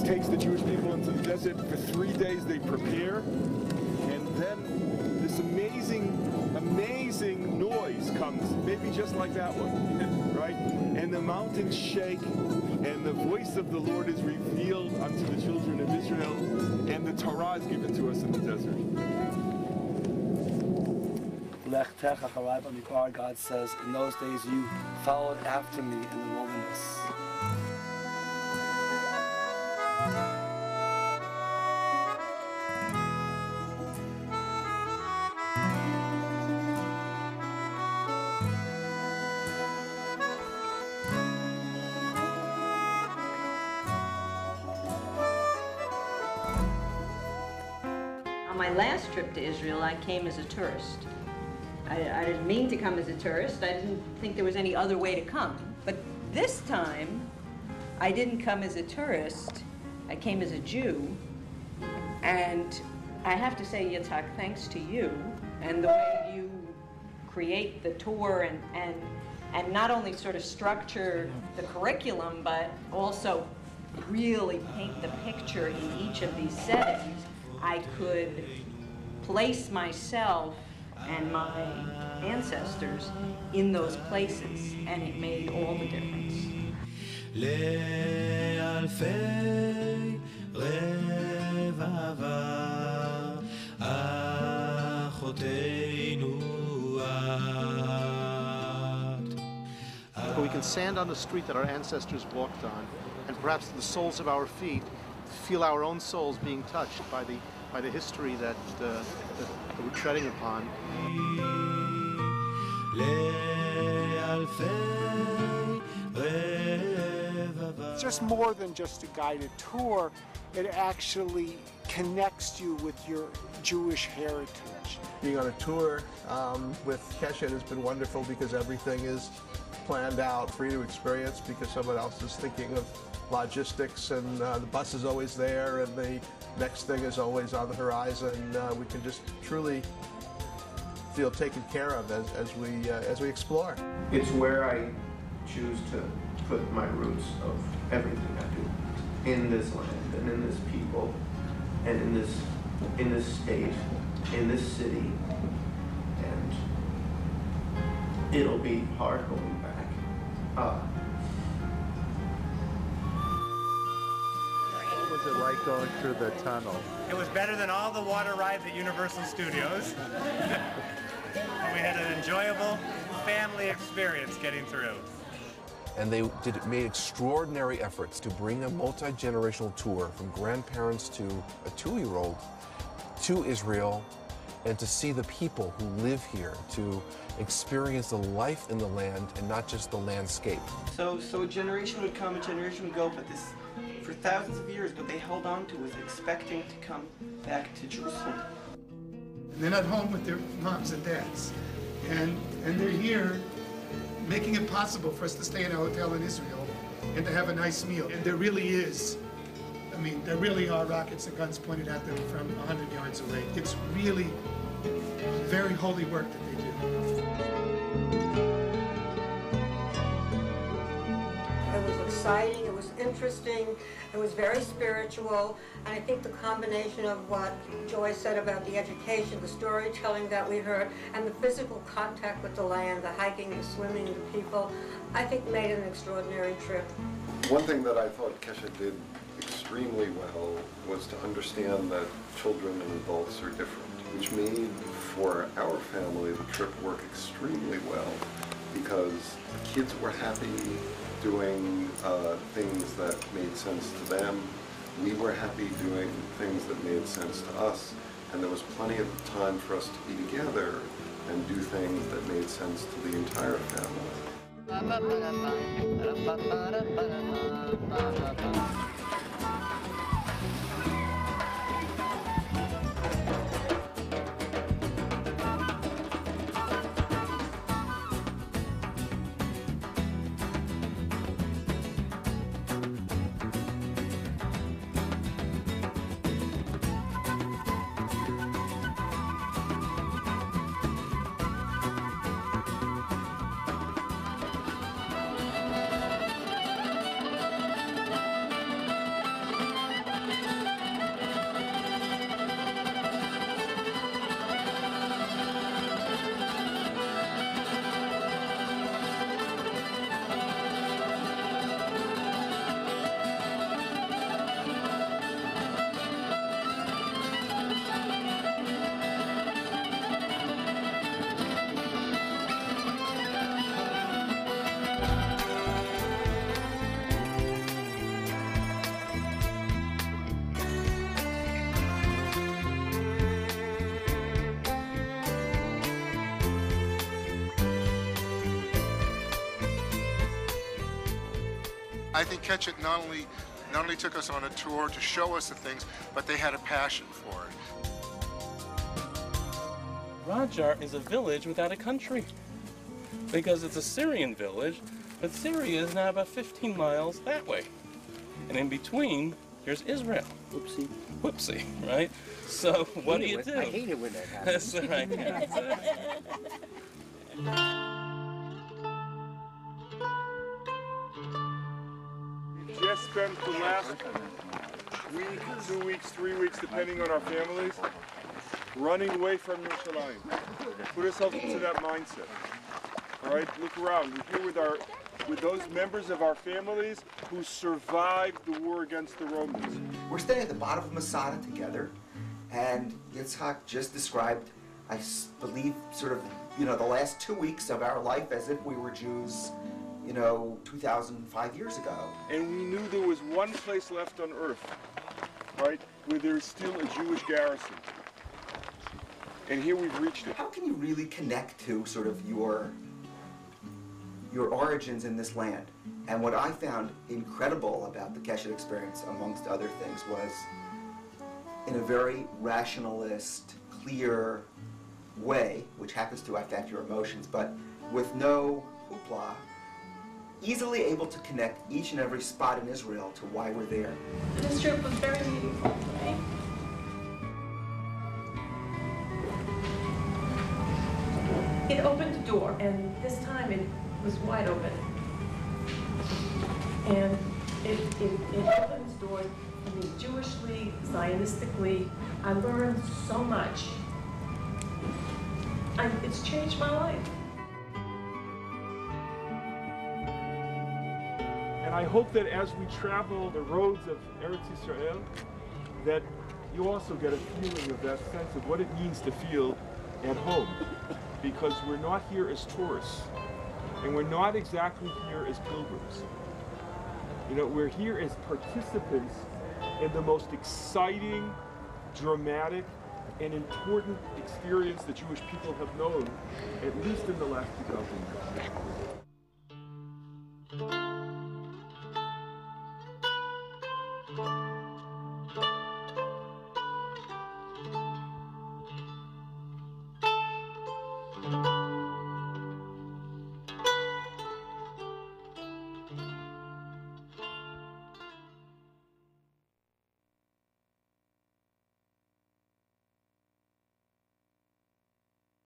takes the Jewish people into the desert. For 3 days they prepare, and then this amazing noise comes, maybe just like that one, right? And the mountains shake, and the voice of the Lord is revealed unto the children of Israel, and the Torah is given to us in the desert. God says, in those days you followed after me in the wilderness. On my last trip to Israel, I came as a tourist. I didn't mean to come as a tourist. I didn't think there was any other way to come. But this time, I didn't come as a tourist. I came as a Jew. And I have to say, Yitzhak, thanks to you and the way you create the tour and not only sort of structure the curriculum, but also really paint the picture in each of these settings, I could place myself and my ancestors in those places, and it made all the difference. We can stand on the street that our ancestors walked on, and perhaps the soles of our feet feel our own souls being touched by the history that we're treading upon. It's just more than just a guided tour. It actually connects you with your Jewish heritage. Being on a tour with Keshet has been wonderful because everything is planned out for you to experience because someone else is thinking of logistics, and the bus is always there, and the next thing is always on the horizon. We can just truly feel taken care of as we explore. It's where I choose to put my roots of everything I do, in this land and in this people and in this state, in this city, and it'll be hard going back. What was it like going through the tunnel? It was better than all the water rides at Universal Studios. And we had an enjoyable family experience getting through. And they made extraordinary efforts to bring a multi-generational tour from grandparents to a 2-year-old to Israel, and to see the people who live here, to experience the life in the land and not just the landscape. So a generation would come, a generation would go, but this, for thousands of years, what they held on to was expecting to come back to Jerusalem. And they're not home with their moms and dads. And they're here making it possible for us to stay in a hotel in Israel and to have a nice meal. And there really is, I mean, there really are rockets and guns pointed at them from 100 yards away. It's really very holy work that they do. It was exciting, it was interesting, it was very spiritual, and I think the combination of what Joy said about the education, the storytelling that we heard, and the physical contact with the land, the hiking, the swimming, the people, I think made it an extraordinary trip. One thing that I thought Keshet did extremely well was to understand that children and adults are different, which made for our family the trip work extremely well because the kids were happy doing things that made sense to them. We were happy doing things that made sense to us, and there was plenty of time for us to be together and do things that made sense to the entire family. I think Keshet not only took us on a tour to show us the things, but they had a passion for it. Rajar is a village without a country because it's a Syrian village, but Syria is now about 15 miles that way. And in between, here's Israel. Whoopsie. Whoopsie, right? So what do you do? I hate it when that happens. That's right. We've just spent the last week, 2 weeks, 3 weeks, depending on our families, running away from Yerushalayim. Put ourselves into that mindset. All right, look around. We're here with those members of our families who survived the war against the Romans. We're standing at the bottom of Masada together, and Yitzhak just described, I believe, sort of, the last 2 weeks of our life as if we were Jews, 2,005 years ago. And we knew there was one place left on earth, right, where there's still a Jewish garrison. And here we've reached it. How can you really connect to sort of your origins in this land? And what I found incredible about the Keshet experience, amongst other things, was in a very rationalist, clear way, which happens to affect your emotions, but with no hoopla, easily able to connect each and every spot in Israel to why we're there. This trip was very meaningful to me. It opened a door, and this time it was wide open. And it opens doors for me, Jewishly, Zionistically. I learned so much. It's changed my life. And I hope that as we travel the roads of Eretz Yisrael, that you also get a feeling of that sense of what it means to feel at home. Because we're not here as tourists, and we're not exactly here as pilgrims. We're here as participants in the most exciting, dramatic, and important experience the Jewish people have known, at least in the last 2,000 years.